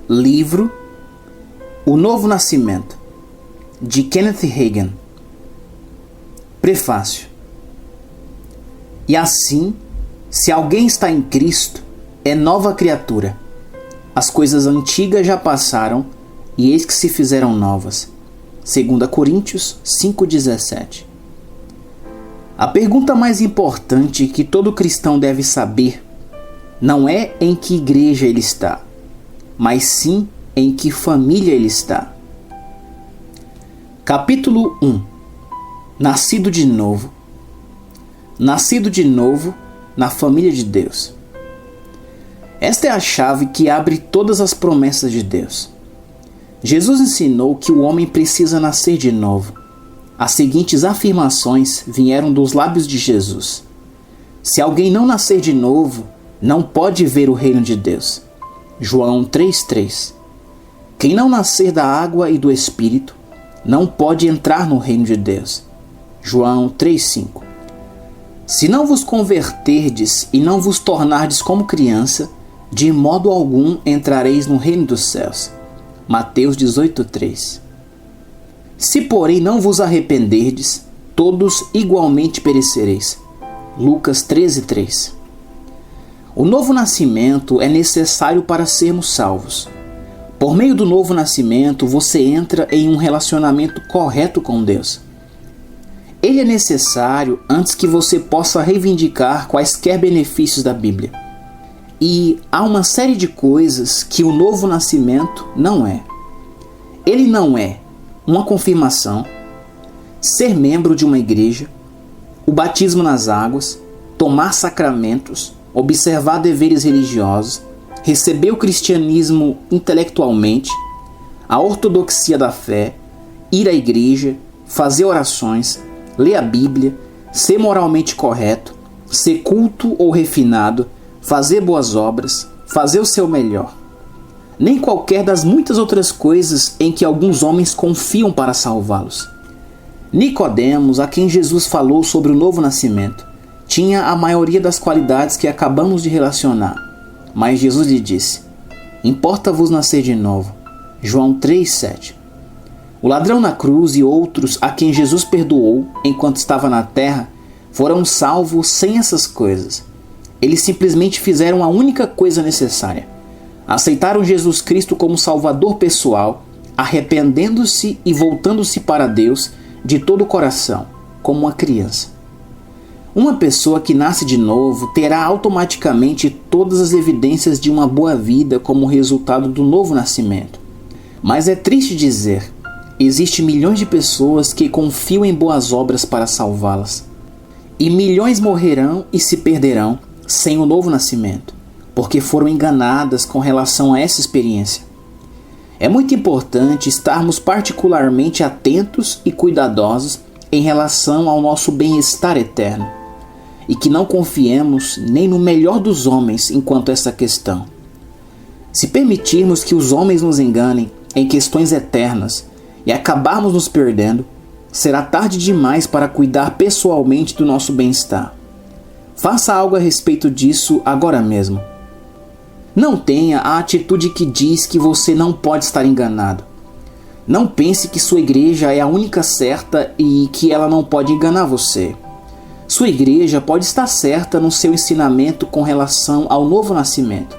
Livro O Novo Nascimento, de Kenneth Hagin. Prefácio. E assim, se alguém está em Cristo, é nova criatura. As coisas antigas já passaram, e eis que se fizeram novas. 2 Coríntios 5,17. A pergunta mais importante que todo cristão deve saber não é em que igreja ele está, mas sim em que família ele está. Capítulo 1. Nascido de novo. Nascido de novo na família de Deus. Esta é a chave que abre todas as promessas de Deus. Jesus ensinou que o homem precisa nascer de novo. As seguintes afirmações vieram dos lábios de Jesus: se alguém não nascer de novo, não pode ver o reino de Deus. João 3,3. Quem não nascer da água e do Espírito, não pode entrar no reino de Deus. João 3,5. Se não vos converterdes e não vos tornardes como criança, de modo algum entrareis no reino dos céus. Mateus 18,3. Se porém não vos arrependerdes, todos igualmente perecereis. Lucas 13,3. O novo nascimento é necessário para sermos salvos. Por meio do novo nascimento, você entra em um relacionamento correto com Deus. Ele é necessário antes que você possa reivindicar quaisquer benefícios da Bíblia. E há uma série de coisas que o novo nascimento não é. Ele não é uma confirmação, ser membro de uma igreja, o batismo nas águas, tomar sacramentos, observar deveres religiosos, receber o cristianismo intelectualmente, a ortodoxia da fé, ir à igreja, fazer orações, ler a Bíblia, ser moralmente correto, ser culto ou refinado, fazer boas obras, fazer o seu melhor. Nem qualquer das muitas outras coisas em que alguns homens confiam para salvá-los. Nicodemos, a quem Jesus falou sobre o novo nascimento, tinha a maioria das qualidades que acabamos de relacionar. Mas Jesus lhe disse: importa-vos nascer de novo. João 3,7. O ladrão na cruz e outros a quem Jesus perdoou enquanto estava na terra foram salvos sem essas coisas. Eles simplesmente fizeram a única coisa necessária. Aceitaram Jesus Cristo como Salvador pessoal, arrependendo-se e voltando-se para Deus de todo o coração, como uma criança. Uma pessoa que nasce de novo terá automaticamente todas as evidências de uma boa vida como resultado do novo nascimento. Mas é triste dizer, existem milhões de pessoas que confiam em boas obras para salvá-las. E milhões morrerão e se perderão sem o novo nascimento, porque foram enganadas com relação a essa experiência. É muito importante estarmos particularmente atentos e cuidadosos em relação ao nosso bem-estar eterno, e que não confiemos nem no melhor dos homens enquanto essa questão. Se permitirmos que os homens nos enganem em questões eternas e acabarmos nos perdendo, será tarde demais para cuidar pessoalmente do nosso bem-estar. Faça algo a respeito disso agora mesmo. Não tenha a atitude que diz que você não pode estar enganado. Não pense que sua igreja é a única certa e que ela não pode enganar você. Sua igreja pode estar certa no seu ensinamento com relação ao novo nascimento.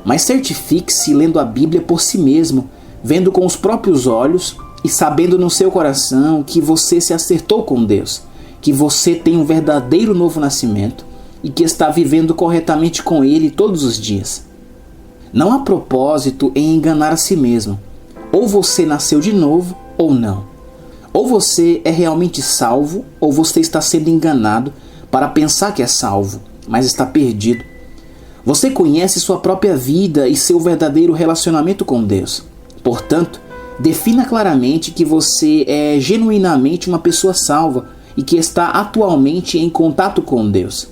Mas certifique-se lendo a Bíblia por si mesmo, vendo com os próprios olhos e sabendo no seu coração que você se acertou com Deus, que você tem um verdadeiro novo nascimento e que está vivendo corretamente com Ele todos os dias. Não há propósito em enganar a si mesmo. Ou você nasceu de novo ou não. Ou você é realmente salvo, ou você está sendo enganado para pensar que é salvo, mas está perdido. Você conhece sua própria vida e seu verdadeiro relacionamento com Deus. Portanto, defina claramente que você é genuinamente uma pessoa salva e que está atualmente em contato com Deus.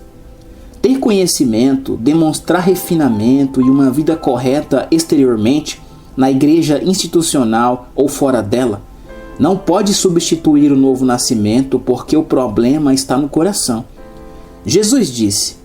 Ter conhecimento, demonstrar refinamento e uma vida correta exteriormente, na igreja institucional ou fora dela, não pode substituir o novo nascimento, porque o problema está no coração. Jesus disse: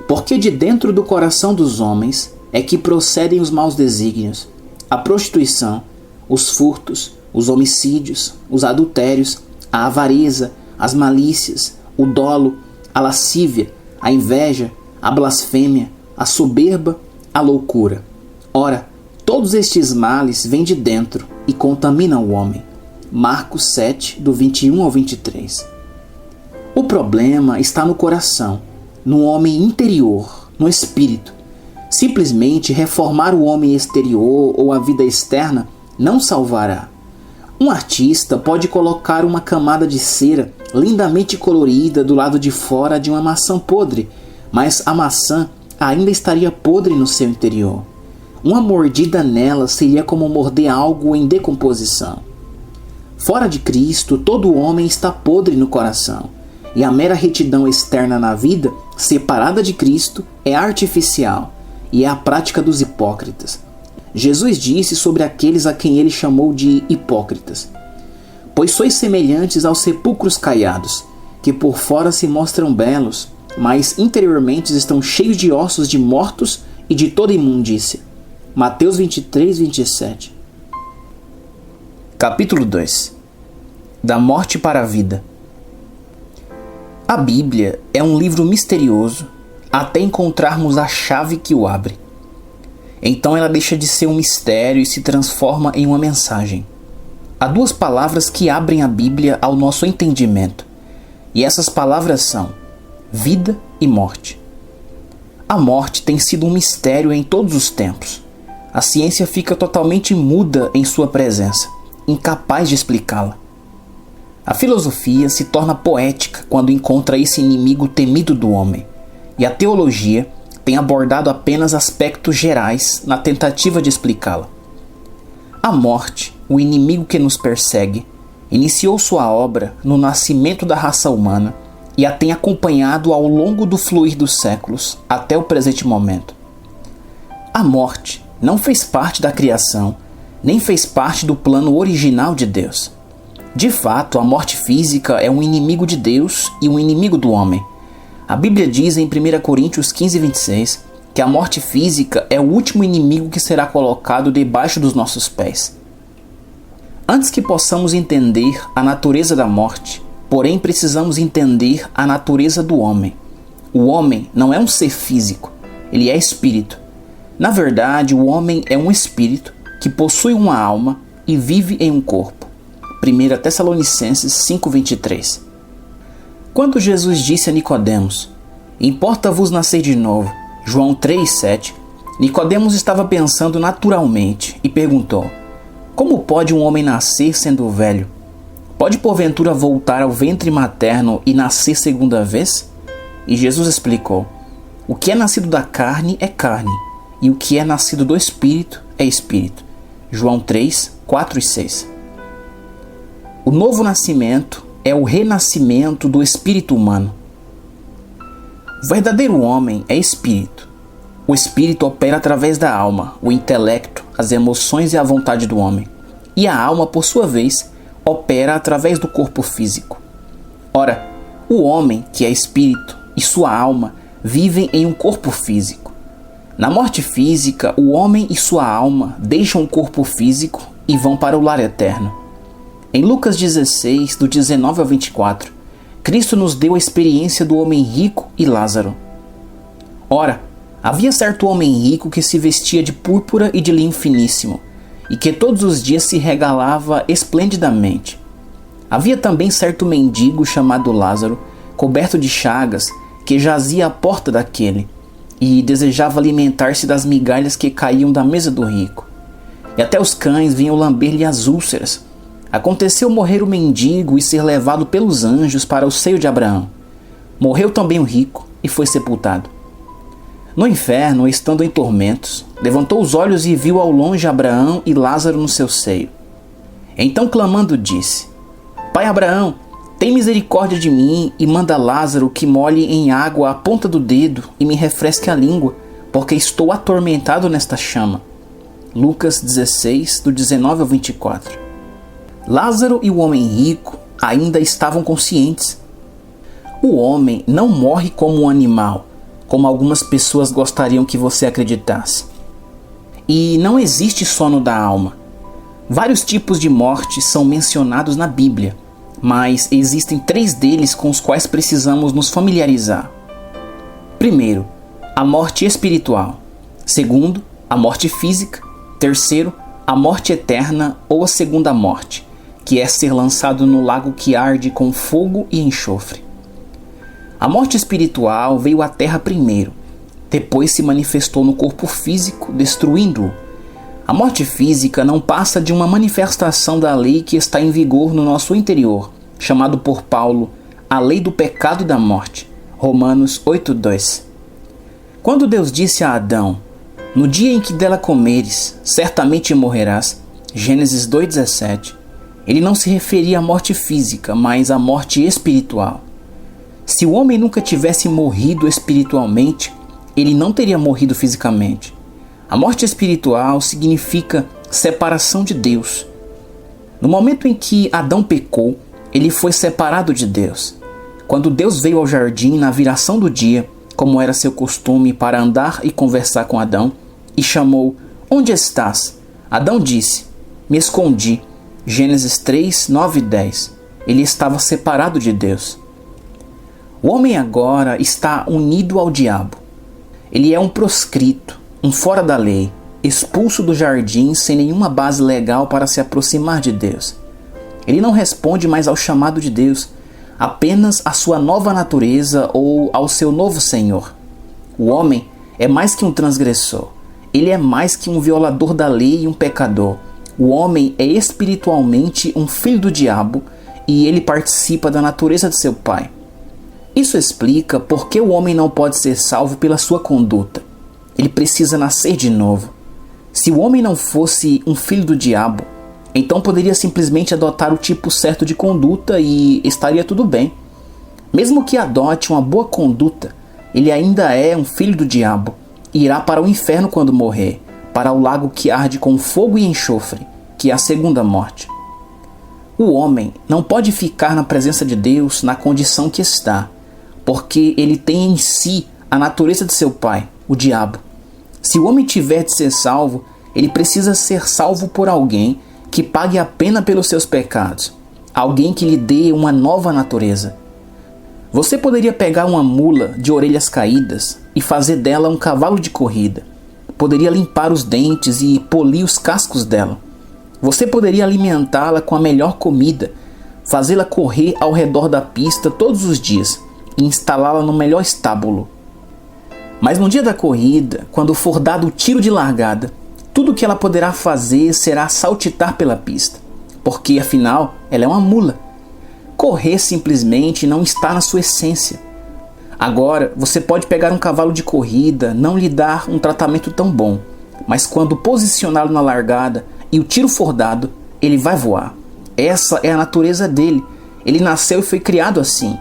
porque de dentro do coração dos homens é que procedem os maus desígnios, a prostituição, os furtos, os homicídios, os adultérios, a avareza, as malícias, o dolo, a lascívia, a inveja, a blasfêmia, a soberba, a loucura. Ora, todos estes males vêm de dentro e contaminam o homem. Marcos 7, do 21 ao 23. O problema está no coração, no homem interior, no espírito. Simplesmente reformar o homem exterior ou a vida externa não salvará. Um artista pode colocar uma camada de cera lindamente colorida do lado de fora de uma maçã podre, mas a maçã ainda estaria podre no seu interior. Uma mordida nela seria como morder algo em decomposição. Fora de Cristo, todo homem está podre no coração, e a mera retidão externa na vida, separada de Cristo, é artificial, e é a prática dos hipócritas. Jesus disse sobre aqueles a quem ele chamou de hipócritas: pois sois semelhantes aos sepulcros caiados, que por fora se mostram belos, mas interiormente estão cheios de ossos de mortos e de toda imundícia. Mateus 23, 27. Capítulo 2. Da morte para a vida. A Bíblia é um livro misterioso até encontrarmos a chave que o abre. Então ela deixa de ser um mistério e se transforma em uma mensagem. Há duas palavras que abrem a Bíblia ao nosso entendimento, e essas palavras são vida e morte. A morte tem sido um mistério em todos os tempos. A ciência fica totalmente muda em sua presença, incapaz de explicá-la. A filosofia se torna poética quando encontra esse inimigo temido do homem, e a teologia tem abordado apenas aspectos gerais na tentativa de explicá-la. A morte, o inimigo que nos persegue, iniciou sua obra no nascimento da raça humana e a tem acompanhado ao longo do fluir dos séculos até o presente momento. A morte não fez parte da criação, nem fez parte do plano original de Deus. De fato, a morte física é um inimigo de Deus e um inimigo do homem. A Bíblia diz em 1 Coríntios 15, 26, que a morte física é o último inimigo que será colocado debaixo dos nossos pés. Antes que possamos entender a natureza da morte, porém precisamos entender a natureza do homem. O homem não é um ser físico, ele é espírito. Na verdade, o homem é um espírito que possui uma alma e vive em um corpo. 1 Tessalonicenses 5:23. Quando Jesus disse a Nicodemos: "Importa-vos nascer de novo", João 3:7, Nicodemos estava pensando naturalmente e perguntou: "Como pode um homem nascer sendo velho? Pode porventura voltar ao ventre materno e nascer segunda vez?" E Jesus explicou: "O que é nascido da carne é carne, e o que é nascido do Espírito é Espírito." João 3, 4 e 6. O novo nascimento é o renascimento do espírito humano. O verdadeiro homem é espírito. O espírito opera através da alma, o intelecto, as emoções e a vontade do homem. E a alma, por sua vez, opera através do corpo físico. Ora, o homem, que é espírito, e sua alma vivem em um corpo físico. Na morte física, o homem e sua alma deixam o corpo físico e vão para o lar eterno. Em Lucas 16, do 19 ao 24, Cristo nos deu a experiência do homem rico e Lázaro. Ora, havia certo homem rico que se vestia de púrpura e de linho finíssimo, e que todos os dias se regalava esplendidamente. Havia também certo mendigo chamado Lázaro, coberto de chagas, que jazia à porta daquele, e desejava alimentar-se das migalhas que caíam da mesa do rico. E até os cães vinham lamber-lhe as úlceras. Aconteceu morrer o mendigo e ser levado pelos anjos para o seio de Abraão. Morreu também o rico e foi sepultado. No inferno, estando em tormentos, levantou os olhos e viu ao longe Abraão e Lázaro no seu seio. Então, clamando, disse: "Pai Abraão, tem misericórdia de mim e manda Lázaro que molhe em água a ponta do dedo e me refresque a língua, porque estou atormentado nesta chama." Lucas 16, do 19 ao 24. Lázaro e o homem rico ainda estavam conscientes. O homem não morre como um animal, como algumas pessoas gostariam que você acreditasse. E não existe sono da alma. Vários tipos de morte são mencionados na Bíblia, mas existem 3 deles com os quais precisamos nos familiarizar. Primeiro, a morte espiritual. Segundo, a morte física. Terceiro, a morte eterna ou a segunda morte, que é ser lançado no lago que arde com fogo e enxofre. A morte espiritual veio à terra primeiro, depois se manifestou no corpo físico, destruindo-o. A morte física não passa de uma manifestação da lei que está em vigor no nosso interior, chamado por Paulo a lei do pecado e da morte. Romanos 8:2. Quando Deus disse a Adão: "No dia em que dela comeres, certamente morrerás", Gênesis 2:17, ele não se referia à morte física, mas à morte espiritual. Se o homem nunca tivesse morrido espiritualmente, ele não teria morrido fisicamente. A morte espiritual significa separação de Deus. No momento em que Adão pecou, ele foi separado de Deus. Quando Deus veio ao jardim na viração do dia, como era seu costume para andar e conversar com Adão, e chamou: "Onde estás?" Adão disse: "Me escondi." Gênesis 3, 9 e 10. Ele estava separado de Deus. O homem agora está unido ao diabo. Ele é um proscrito, um fora da lei, expulso do jardim sem nenhuma base legal para se aproximar de Deus. Ele não responde mais ao chamado de Deus, apenas à sua nova natureza ou ao seu novo Senhor. O homem é mais que um transgressor. Ele é mais que um violador da lei e um pecador. O homem é espiritualmente um filho do diabo e ele participa da natureza de seu pai. Isso explica por que o homem não pode ser salvo pela sua conduta. Ele precisa nascer de novo. Se o homem não fosse um filho do diabo, então poderia simplesmente adotar o tipo certo de conduta e estaria tudo bem. Mesmo que adote uma boa conduta, ele ainda é um filho do diabo e irá para o inferno quando morrer, para o lago que arde com fogo e enxofre, que é a segunda morte. O homem não pode ficar na presença de Deus na condição que está, porque ele tem em si a natureza de seu pai, o diabo. Se o homem tiver de ser salvo, ele precisa ser salvo por alguém que pague a pena pelos seus pecados, alguém que lhe dê uma nova natureza. Você poderia pegar uma mula de orelhas caídas e fazer dela um cavalo de corrida. Poderia limpar os dentes e polir os cascos dela. Você poderia alimentá-la com a melhor comida, fazê-la correr ao redor da pista todos os dias e instalá-la no melhor estábulo. Mas no dia da corrida, quando for dado o tiro de largada, tudo o que ela poderá fazer será saltitar pela pista, porque afinal ela é uma mula. Correr simplesmente não está na sua essência. Agora, você pode pegar um cavalo de corrida, não lhe dar um tratamento tão bom, mas quando posicioná-lo na largada e o tiro for dado, ele vai voar. Essa é a natureza dele. Ele nasceu e foi criado assim.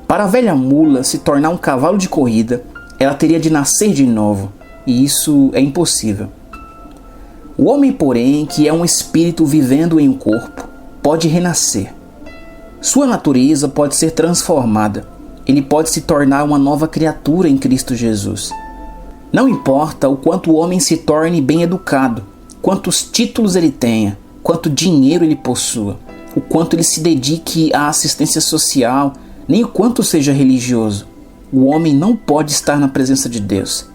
Para a velha mula se tornar um cavalo de corrida, ela teria de nascer de novo, e isso é impossível. O homem, porém, que é um espírito vivendo em um corpo, pode renascer. Sua natureza pode ser transformada. Ele pode se tornar uma nova criatura em Cristo Jesus. Não importa o quanto o homem se torne bem educado, quantos títulos ele tenha, quanto dinheiro ele possua, o quanto ele se dedique à assistência social, nem o quanto seja religioso. O homem não pode estar na presença de Deus.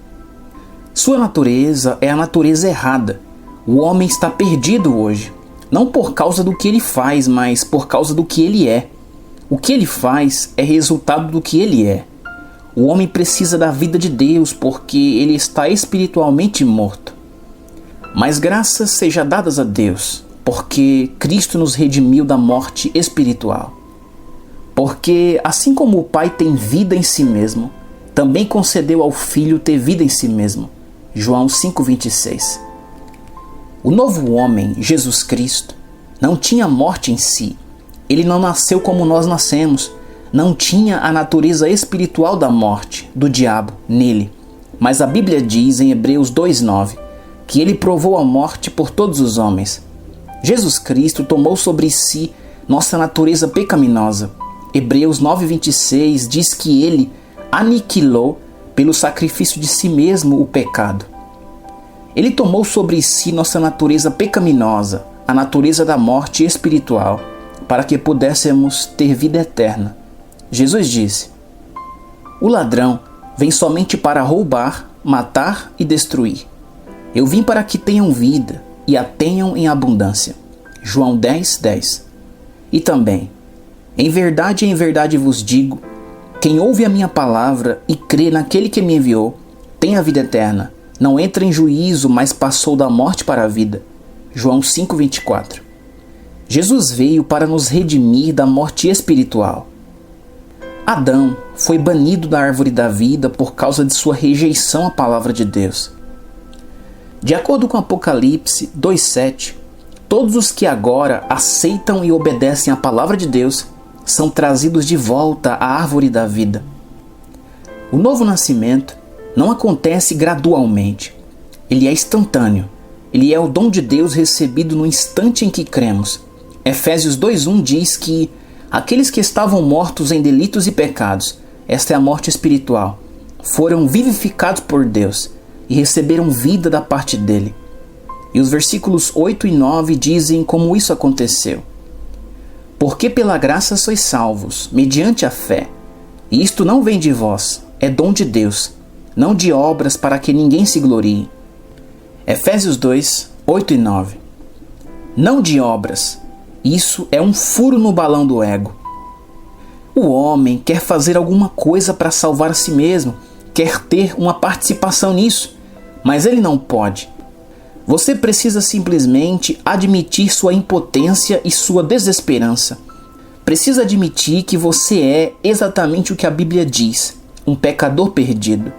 Sua natureza é a natureza errada. O homem está perdido hoje, não por causa do que ele faz, mas por causa do que ele é. O que ele faz é resultado do que ele é. O homem precisa da vida de Deus porque ele está espiritualmente morto. Mas graças sejam dadas a Deus, porque Cristo nos redimiu da morte espiritual. Porque assim como o Pai tem vida em si mesmo, também concedeu ao Filho ter vida em si mesmo. João 5,26. O novo homem, Jesus Cristo, não tinha morte em si. Ele não nasceu como nós nascemos. Não tinha a natureza espiritual da morte, do diabo, nele. Mas a Bíblia diz em Hebreus 2,9 que ele provou a morte por todos os homens. Jesus Cristo tomou sobre si nossa natureza pecaminosa. Hebreus 9,26 diz que ele aniquilou pelo sacrifício de si mesmo o pecado. Ele tomou sobre si nossa natureza pecaminosa, a natureza da morte espiritual, para que pudéssemos ter vida eterna. Jesus disse: o ladrão vem somente para roubar, matar e destruir. Eu vim para que tenham vida e a tenham em abundância. João 10:10. E também: em verdade vos digo, quem ouve a minha palavra e crê naquele que me enviou, tem a vida eterna. Não entra em juízo, mas passou da morte para a vida. João 5:24. Jesus veio para nos redimir da morte espiritual. Adão foi banido da árvore da vida por causa de sua rejeição à palavra de Deus. De acordo com Apocalipse 2:7, todos os que agora aceitam e obedecem à palavra de Deus são trazidos de volta à árvore da vida. O novo nascimento não acontece gradualmente. Ele é instantâneo. Ele é o dom de Deus recebido no instante em que cremos. Efésios 2:1 diz que aqueles que estavam mortos em delitos e pecados, esta é a morte espiritual, foram vivificados por Deus e receberam vida da parte dele. E os versículos 8 e 9 dizem como isso aconteceu. Porque pela graça sois salvos, mediante a fé. E isto não vem de vós, é dom de Deus, não de obras para que ninguém se glorie. Efésios 2, 8 e 9. Não de obras. Isso é um furo no balão do ego. O homem quer fazer alguma coisa para salvar a si mesmo, quer ter uma participação nisso, mas ele não pode. Você precisa simplesmente admitir sua impotência e sua desesperança. Precisa admitir que você é exatamente o que a Bíblia diz, um pecador perdido.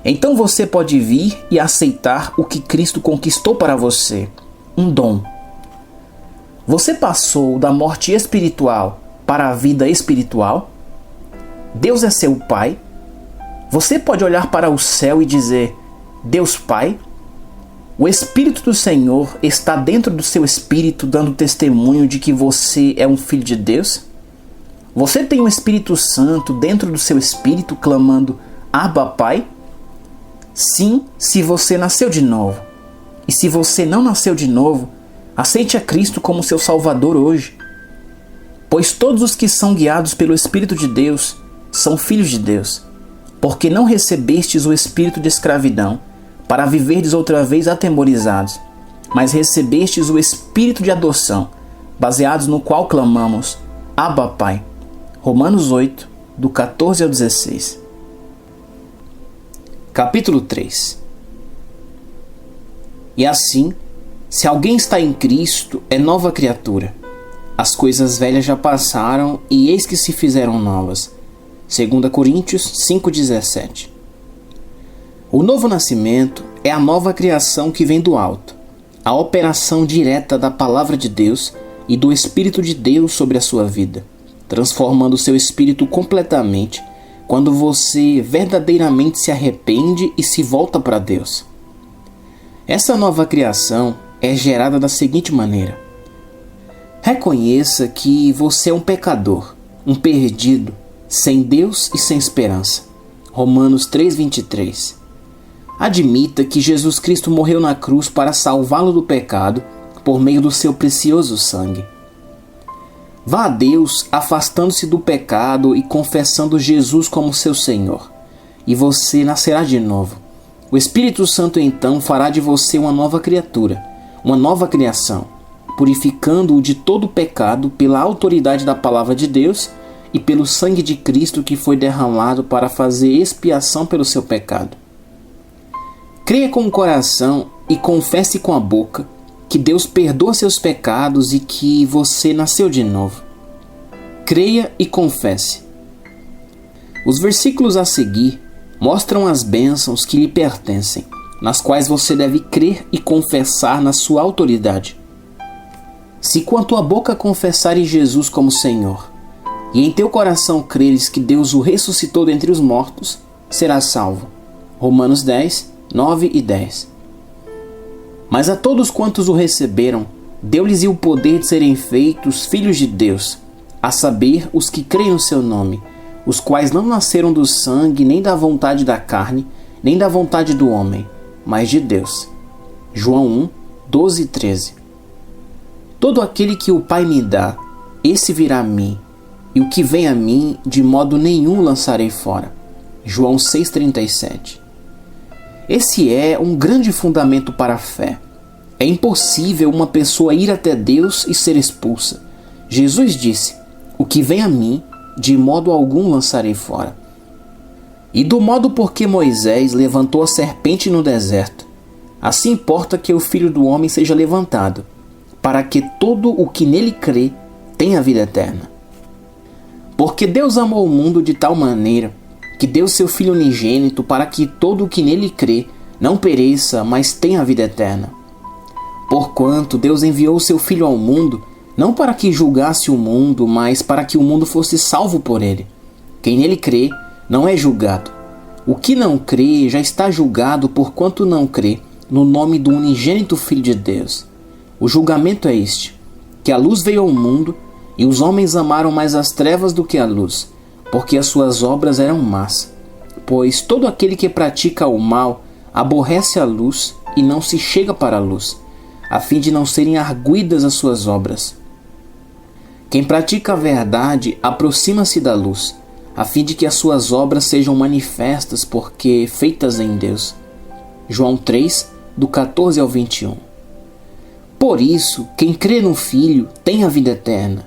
Então você pode vir e aceitar o que Cristo conquistou para você, um dom. Você passou da morte espiritual para a vida espiritual? Deus é seu Pai? Você pode olhar para o céu e dizer: Deus Pai? O Espírito do Senhor está dentro do seu espírito dando testemunho de que você é um filho de Deus? Você tem o Espírito Santo dentro do seu espírito clamando: Abba, Pai? Sim, se você nasceu de novo. E se você não nasceu de novo, aceite a Cristo como seu Salvador hoje. Pois todos os que são guiados pelo Espírito de Deus são filhos de Deus, porque não recebestes o espírito de escravidão, para viverdes outra vez atemorizados, mas recebestes o espírito de adoção, baseados no qual clamamos: Abba, Pai. Romanos 8, do 14 ao 16. Capítulo 3. E assim, se alguém está em Cristo, é nova criatura. As coisas velhas já passaram e eis que se fizeram novas. 2 Coríntios 5,17. O novo nascimento é a nova criação que vem do alto, a operação direta da palavra de Deus e do Espírito de Deus sobre a sua vida, transformando o seu espírito completamente quando você verdadeiramente se arrepende e se volta para Deus. Essa nova criação é gerada da seguinte maneira: reconheça que você é um pecador, um perdido, sem Deus e sem esperança. Romanos 3,23. Admita que Jesus Cristo morreu na cruz para salvá-lo do pecado por meio do seu precioso sangue. Vá a Deus afastando-se do pecado e confessando Jesus como seu Senhor, e você nascerá de novo. O Espírito Santo então fará de você uma nova criatura, uma nova criação, purificando-o de todo o pecado pela autoridade da palavra de Deus e pelo sangue de Cristo que foi derramado para fazer expiação pelo seu pecado. Creia com o coração e confesse com a boca que Deus perdoa seus pecados e que você nasceu de novo. Creia e confesse. Os versículos a seguir mostram as bênçãos que lhe pertencem, nas quais você deve crer e confessar na sua autoridade. Se com a tua boca confessares Jesus como Senhor, e em teu coração creres que Deus o ressuscitou dentre os mortos, serás salvo. Romanos 10, 9 e 10. Mas a todos quantos o receberam, deu-lhes o poder de serem feitos filhos de Deus, a saber, os que creem no seu nome, os quais não nasceram do sangue, nem da vontade da carne, nem da vontade do homem, mas de Deus. João 1, 12 e 13. Todo aquele que o Pai me dá, esse virá a mim, e o que vem a mim, de modo nenhum lançarei fora. João 6,37. Esse é um grande fundamento para a fé. É impossível uma pessoa ir até Deus e ser expulsa. Jesus disse: o que vem a mim, de modo algum lançarei fora. E do modo por que Moisés levantou a serpente no deserto, assim importa que o Filho do Homem seja levantado, para que todo o que nele crê tenha vida eterna. Porque Deus amou o mundo de tal maneira que deu seu Filho unigênito para que todo o que nele crê não pereça, mas tenha a vida eterna. Porquanto Deus enviou seu Filho ao mundo, não para que julgasse o mundo, mas para que o mundo fosse salvo por ele. Quem nele crê não é julgado. O que não crê já está julgado, porquanto não crê no nome do unigênito Filho de Deus. O julgamento é este: que a luz veio ao mundo, e os homens amaram mais as trevas do que a luz, porque as suas obras eram más. Pois todo aquele que pratica o mal aborrece a luz e não se chega para a luz, a fim de não serem arguidas as suas obras. Quem pratica a verdade aproxima-se da luz, a fim de que as suas obras sejam manifestas, porque feitas em Deus. João 3, do 14 ao 21. Por isso, quem crê no Filho tem a vida eterna.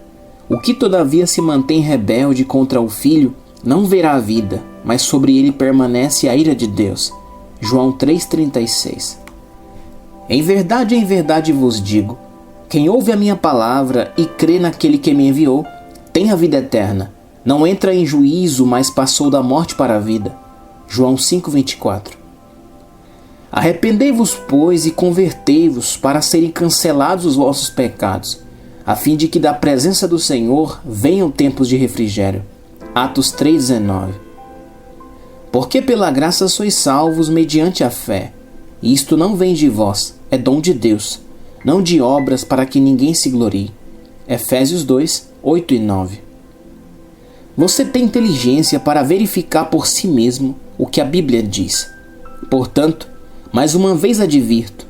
O que todavia se mantém rebelde contra o Filho não verá a vida, mas sobre ele permanece a ira de Deus. João 3,36. Em verdade vos digo: quem ouve a minha palavra e crê naquele que me enviou, tem a vida eterna. Não entra em juízo, mas passou da morte para a vida. João 5,24. Arrependei-vos, pois, e convertei-vos, para serem cancelados os vossos pecados, a fim de que da presença do Senhor venham tempos de refrigério. Atos 3,19. Porque pela graça sois salvos mediante a fé. E isto não vem de vós, é dom de Deus, não de obras, para que ninguém se glorie. Efésios 2, 8 e 9. Você tem inteligência para verificar por si mesmo o que a Bíblia diz. Portanto, mais uma vez advirto: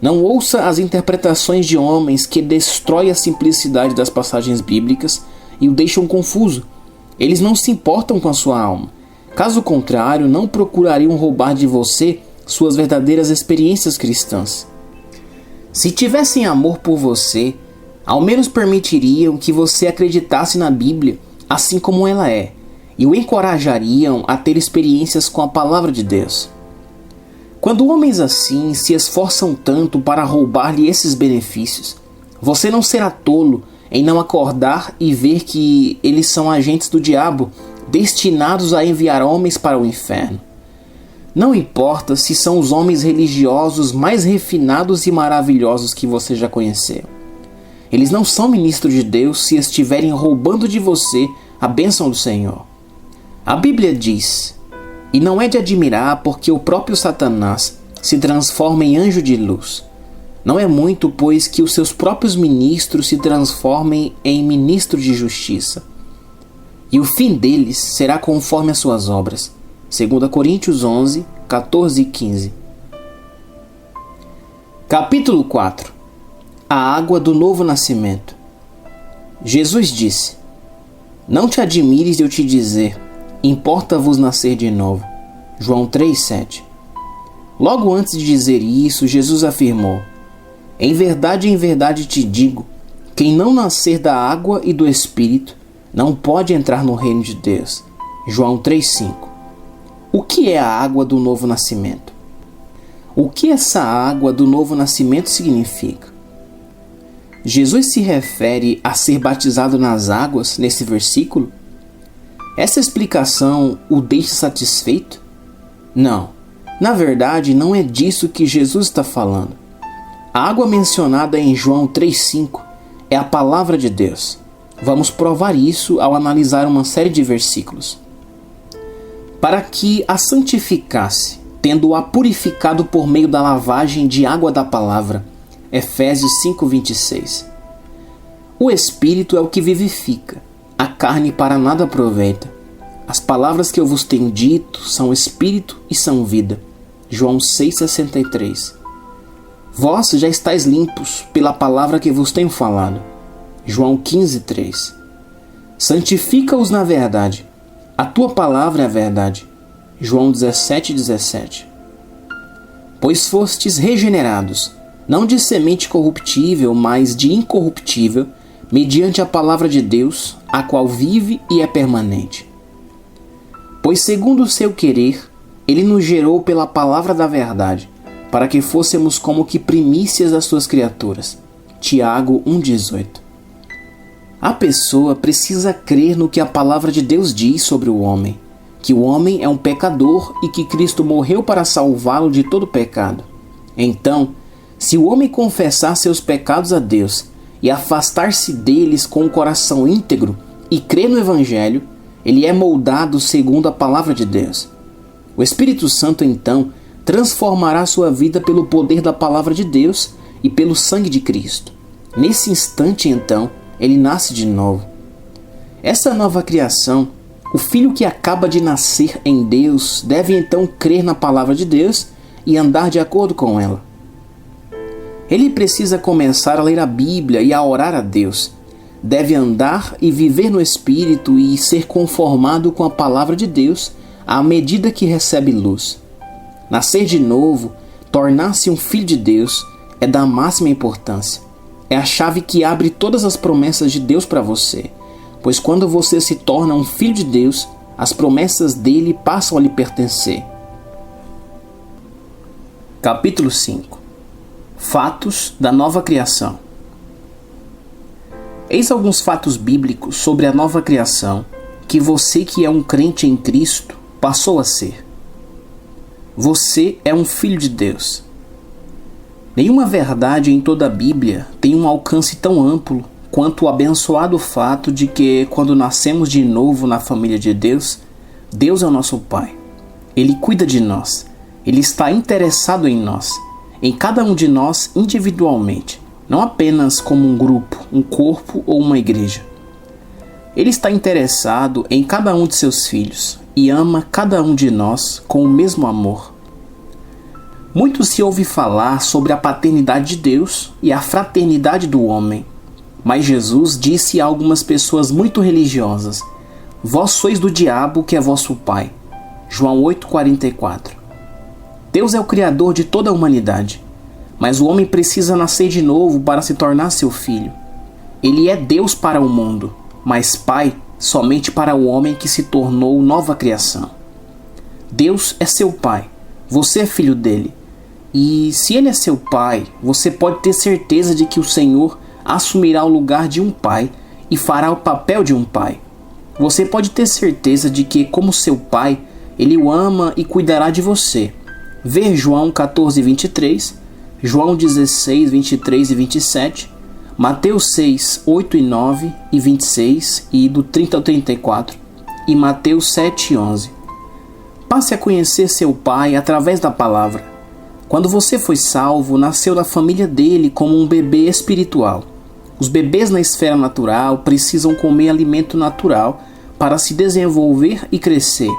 não ouça as interpretações de homens que destroem a simplicidade das passagens bíblicas e o deixam confuso. Eles não se importam com a sua alma. Caso contrário, não procurariam roubar de você suas verdadeiras experiências cristãs. Se tivessem amor por você, ao menos permitiriam que você acreditasse na Bíblia assim como ela é, e o encorajariam a ter experiências com a palavra de Deus. Quando homens assim se esforçam tanto para roubar-lhe esses benefícios, você não será tolo em não acordar e ver que eles são agentes do diabo, destinados a enviar homens para o inferno. Não importa se são os homens religiosos mais refinados e maravilhosos que você já conheceu. Eles não são ministros de Deus se estiverem roubando de você a bênção do Senhor. A Bíblia diz: e não é de admirar, porque o próprio Satanás se transforma em anjo de luz. Não é muito, pois, que os seus próprios ministros se transformem em ministros de justiça. E o fim deles será conforme as suas obras. 2 Coríntios 11, 14 e 15. Capítulo 4. A água do novo nascimento. Jesus disse: não te admires de eu te dizer, importa-vos nascer de novo. João 3,7. Logo antes de dizer isso, Jesus afirmou: em verdade te digo, quem não nascer da água e do Espírito, não pode entrar no reino de Deus. João 3,5. O que é a água do novo nascimento? O que essa água do novo nascimento significa? Jesus se refere a ser batizado nas águas nesse versículo? Essa explicação o deixa satisfeito? Não. Na verdade, não é disso que Jesus está falando. A água mencionada em João 3,5 é a palavra de Deus. Vamos provar isso ao analisar uma série de versículos. Para que a santificasse, tendo-a purificado por meio da lavagem de água da palavra. Efésios 5,26. O Espírito é o que vivifica, a carne para nada aproveita. As palavras que eu vos tenho dito são Espírito e são vida. João 6,63. Vós já estáis limpos pela palavra que vos tenho falado. João 15:3. Santifica-os na verdade. A tua palavra é a verdade. João 17:17. Pois fostes regenerados, não de semente corruptível, mas de incorruptível, mediante a palavra de Deus, a qual vive e é permanente. Pois segundo o seu querer, ele nos gerou pela palavra da verdade, para que fôssemos como que primícias das suas criaturas. Tiago 1,18. A pessoa precisa crer no que a palavra de Deus diz sobre o homem, que o homem é um pecador e que Cristo morreu para salvá-lo de todo pecado. Então, se o homem confessar seus pecados a Deus e afastar-se deles com o coração íntegro e crer no Evangelho, ele é moldado segundo a palavra de Deus. O Espírito Santo, então, transformará sua vida pelo poder da palavra de Deus e pelo sangue de Cristo. Nesse instante, então, ele nasce de novo. Essa nova criação, o filho que acaba de nascer em Deus, deve então crer na palavra de Deus e andar de acordo com ela. Ele precisa começar a ler a Bíblia e a orar a Deus. Deve andar e viver no Espírito e ser conformado com a palavra de Deus à medida que recebe luz. Nascer de novo, tornar-se um filho de Deus, é da máxima importância. É a chave que abre todas as promessas de Deus para você, pois quando você se torna um filho de Deus, as promessas dele passam a lhe pertencer. Capítulo 5. Fatos da nova criação. Eis alguns fatos bíblicos sobre a nova criação que você que é um crente em Cristo passou a ser. Você é um filho de Deus. Nenhuma verdade em toda a Bíblia tem um alcance tão amplo quanto o abençoado fato de que, quando nascemos de novo na família de Deus, Deus é o nosso Pai. Ele cuida de nós. Ele está interessado em nós, em cada um de nós individualmente, não apenas como um grupo, um corpo ou uma igreja. Ele está interessado em cada um de seus filhos e ama cada um de nós com o mesmo amor. Muito se ouve falar sobre a paternidade de Deus e a fraternidade do homem, mas Jesus disse a algumas pessoas muito religiosas: vós sois do diabo, que é vosso pai. João 8,44. Deus é o Criador de toda a humanidade, mas o homem precisa nascer de novo para se tornar seu filho. Ele é Deus para o mundo, mas Pai somente para o homem que se tornou nova criação. Deus é seu Pai, você é filho dele. E se ele é seu Pai, você pode ter certeza de que o Senhor assumirá o lugar de um pai e fará o papel de um pai. Você pode ter certeza de que, como seu pai, ele o ama e cuidará de você. Ver João 14:23, João 16:23 e 27, Mateus 6, 8 e 9 e 26 e do 30 ao 34 e Mateus 7 e 11. Passe a conhecer seu Pai através da palavra. Quando você foi salvo, nasceu na família dele como um bebê espiritual. Os bebês na esfera natural precisam comer alimento natural para se desenvolver e crescer.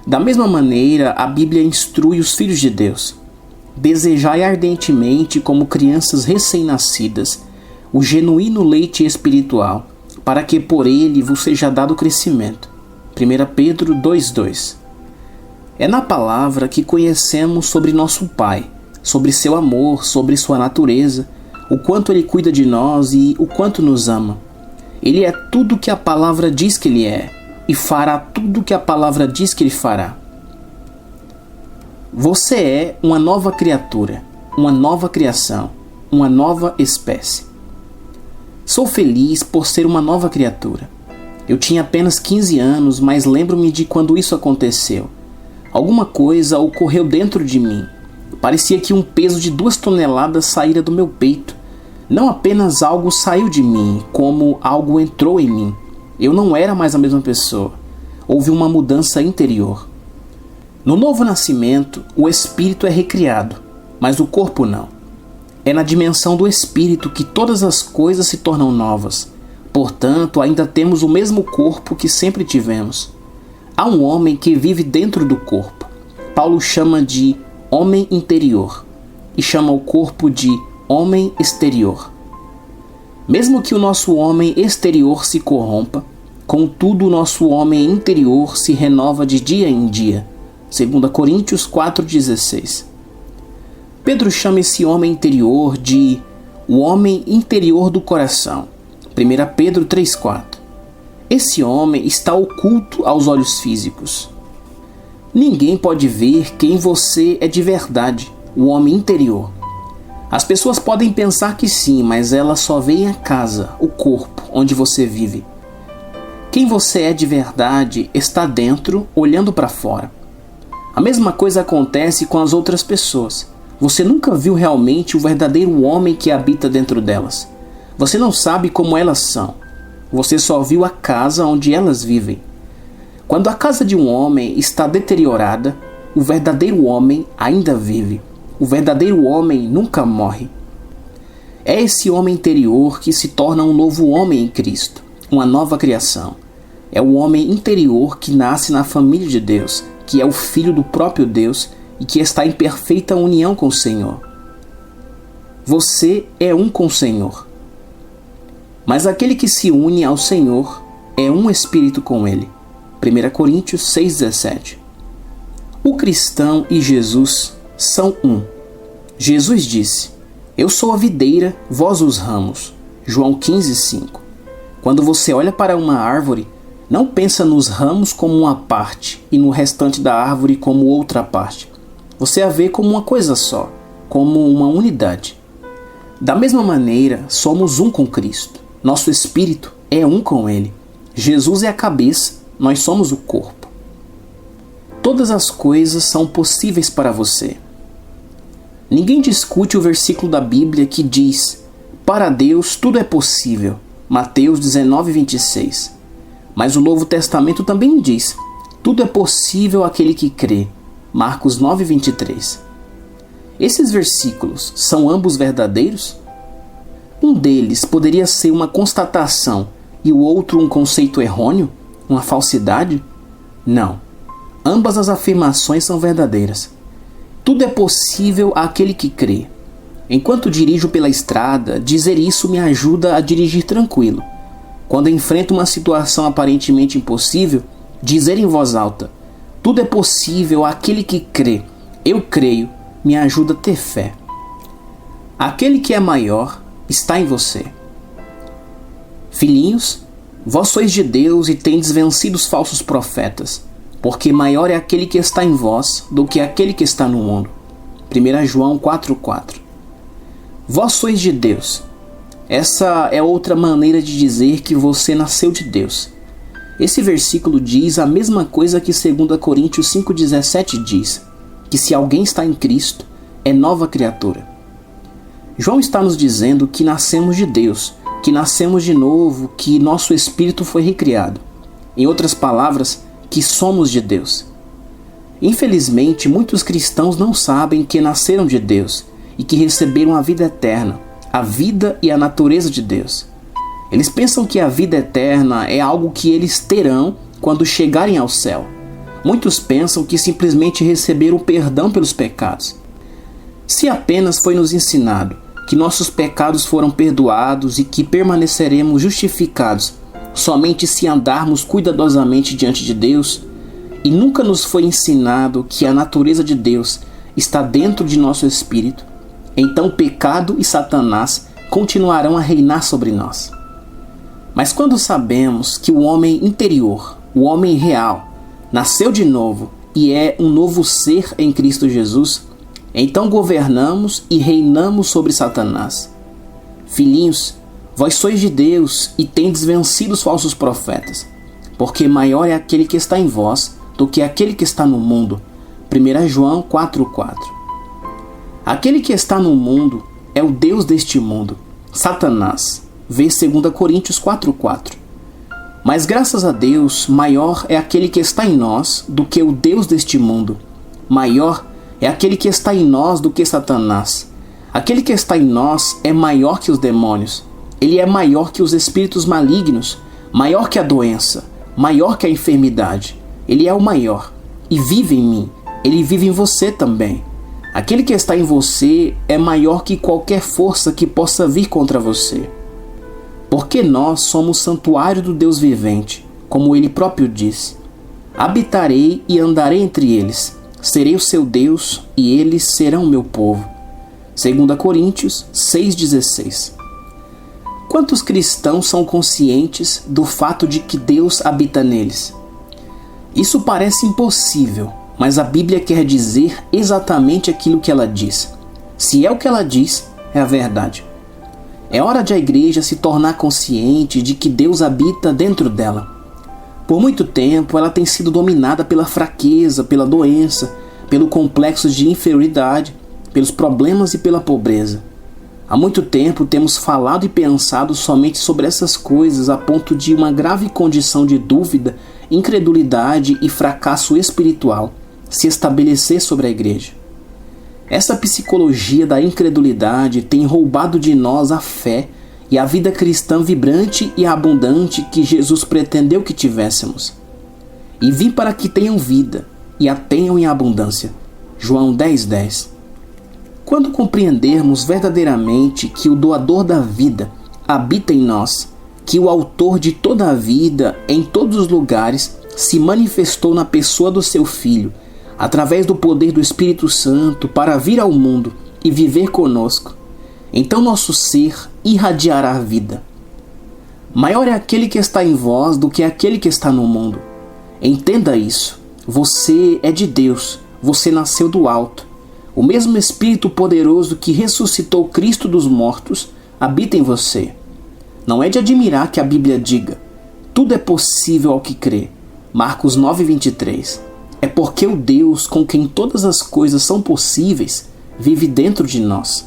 Da mesma maneira, a Bíblia instrui os filhos de Deus. Desejai ardentemente, como crianças recém-nascidas, o genuíno leite espiritual, para que por ele vos seja dado crescimento. 1 Pedro 2,2. É na palavra que conhecemos sobre nosso Pai, sobre seu amor, sobre sua natureza, o quanto ele cuida de nós e o quanto nos ama. Ele é tudo que a palavra diz que ele é, e fará tudo que a palavra diz que ele fará. Você é uma nova criatura, uma nova criação, uma nova espécie. Sou feliz por ser uma nova criatura. Eu tinha apenas 15 anos, mas lembro-me de quando isso aconteceu. Alguma coisa ocorreu dentro de mim. Parecia que um peso de 2 toneladas saíra do meu peito. Não apenas algo saiu de mim, como algo entrou em mim. Eu não era mais a mesma pessoa. Houve uma mudança interior. No novo nascimento, o espírito é recriado, mas o corpo não. É na dimensão do espírito que todas as coisas se tornam novas. Portanto, ainda temos o mesmo corpo que sempre tivemos. Há um homem que vive dentro do corpo. Paulo chama de homem interior. e chama o corpo de homem exterior. Mesmo que o nosso homem exterior se corrompa, contudo o nosso homem interior se renova de dia em dia. 2 Coríntios 4,16. Pedro chama esse homem interior de o homem interior do coração. 1 Pedro 3,4. Esse homem está oculto aos olhos físicos. Ninguém pode ver quem você é de verdade, o homem interior. As pessoas podem pensar que sim, mas elas só veem a casa, o corpo, onde você vive. Quem você é de verdade está dentro, olhando para fora. A mesma coisa acontece com as outras pessoas. Você nunca viu realmente o verdadeiro homem que habita dentro delas. Você não sabe como elas são. Você só viu a casa onde elas vivem. Quando a casa de um homem está deteriorada, o verdadeiro homem ainda vive. O verdadeiro homem nunca morre. É esse homem interior que se torna um novo homem em Cristo, uma nova criação. É o homem interior que nasce na família de Deus, que é o filho do próprio Deus e que está em perfeita união com o Senhor. Você é um com o Senhor. Mas aquele que se une ao Senhor é um espírito com Ele. 1 Coríntios 6,17. O cristão e Jesus são um. Jesus disse: Eu sou a videira, vós os ramos. João 15,5. Quando você olha para uma árvore, não pensa nos ramos como uma parte e no restante da árvore como outra parte. Você a vê como uma coisa só, como uma unidade. Da mesma maneira, somos um com Cristo. Nosso espírito é um com Ele. Jesus é a cabeça, nós somos o corpo. Todas as coisas são possíveis para você. Ninguém discute o versículo da Bíblia que diz: Para Deus tudo é possível. Mateus 19:26. Mas o Novo Testamento também diz: Tudo é possível àquele que crê. Marcos 9:23. Esses versículos são ambos verdadeiros? Um deles poderia ser uma constatação e o outro um conceito errôneo? Uma falsidade? Não. Ambas as afirmações são verdadeiras. Tudo é possível àquele que crê. Enquanto dirijo pela estrada, dizer isso me ajuda a dirigir tranquilo. Quando enfrento uma situação aparentemente impossível, dizer em voz alta: Tudo é possível àquele que crê. Eu creio, me ajuda a ter fé. Aquele que é maior está em você. Filhinhos, vós sois de Deus e tendes vencido os falsos profetas, porque maior é aquele que está em vós do que aquele que está no mundo. 1 João 4,4. Vós sois de Deus. Essa é outra maneira de dizer que você nasceu de Deus. Esse versículo diz a mesma coisa que 2 Coríntios 5,17 diz, que se alguém está em Cristo, é nova criatura. João está nos dizendo que nascemos de Deus, que nascemos de novo, que nosso espírito foi recriado. Em outras palavras, que somos de Deus. Infelizmente, muitos cristãos não sabem que nasceram de Deus e que receberam a vida eterna, a vida e a natureza de Deus. Eles pensam que a vida eterna é algo que eles terão quando chegarem ao céu. Muitos pensam que simplesmente receberam o perdão pelos pecados. Se apenas foi nos ensinado que nossos pecados foram perdoados e que permaneceremos justificados somente se andarmos cuidadosamente diante de Deus, e nunca nos foi ensinado que a natureza de Deus está dentro de nosso espírito, então o pecado e Satanás continuarão a reinar sobre nós. Mas quando sabemos que o homem interior, o homem real, nasceu de novo e é um novo ser em Cristo Jesus, então governamos e reinamos sobre Satanás. Filhinhos, vós sois de Deus e tendes vencido os falsos profetas, porque maior é aquele que está em vós do que aquele que está no mundo. 1 João 4,4. Aquele que está no mundo é o Deus deste mundo, Satanás. Vê 2 Coríntios 4,4. Mas graças a Deus, maior é aquele que está em nós do que o Deus deste mundo. Maior é aquele que está em nós do que Satanás. Aquele que está em nós é maior que os demônios. Ele é maior que os espíritos malignos, maior que a doença, maior que a enfermidade. Ele é o maior e vive em mim. Ele vive em você também. Aquele que está em você é maior que qualquer força que possa vir contra você. Porque nós somos santuário do Deus vivente, como ele próprio disse. Habitarei e andarei entre eles, serei o seu Deus e eles serão meu povo. 2 Coríntios 6,16. Quantos cristãos são conscientes do fato de que Deus habita neles? Isso parece impossível, mas a Bíblia quer dizer exatamente aquilo que ela diz. Se é o que ela diz, é a verdade. É hora de a igreja se tornar consciente de que Deus habita dentro dela. Por muito tempo, ela tem sido dominada pela fraqueza, pela doença, pelo complexo de inferioridade, pelos problemas e pela pobreza. Há muito tempo temos falado e pensado somente sobre essas coisas a ponto de uma grave condição de dúvida, incredulidade e fracasso espiritual se estabelecer sobre a igreja. Essa psicologia da incredulidade tem roubado de nós a fé e a vida cristã vibrante e abundante que Jesus pretendeu que tivéssemos. E vim para que tenham vida e a tenham em abundância. João 10:10. Quando compreendermos verdadeiramente que o doador da vida habita em nós, que o autor de toda a vida em todos os lugares se manifestou na pessoa do seu Filho, através do poder do Espírito Santo para vir ao mundo e viver conosco, então nosso ser irradiará a vida. Maior é aquele que está em vós do que aquele que está no mundo. Entenda isso. Você é de Deus. Você nasceu do alto. O mesmo Espírito poderoso que ressuscitou Cristo dos mortos habita em você. Não é de admirar que a Bíblia diga: tudo é possível ao que crê. Marcos 9:23. É porque o Deus com quem todas as coisas são possíveis vive dentro de nós.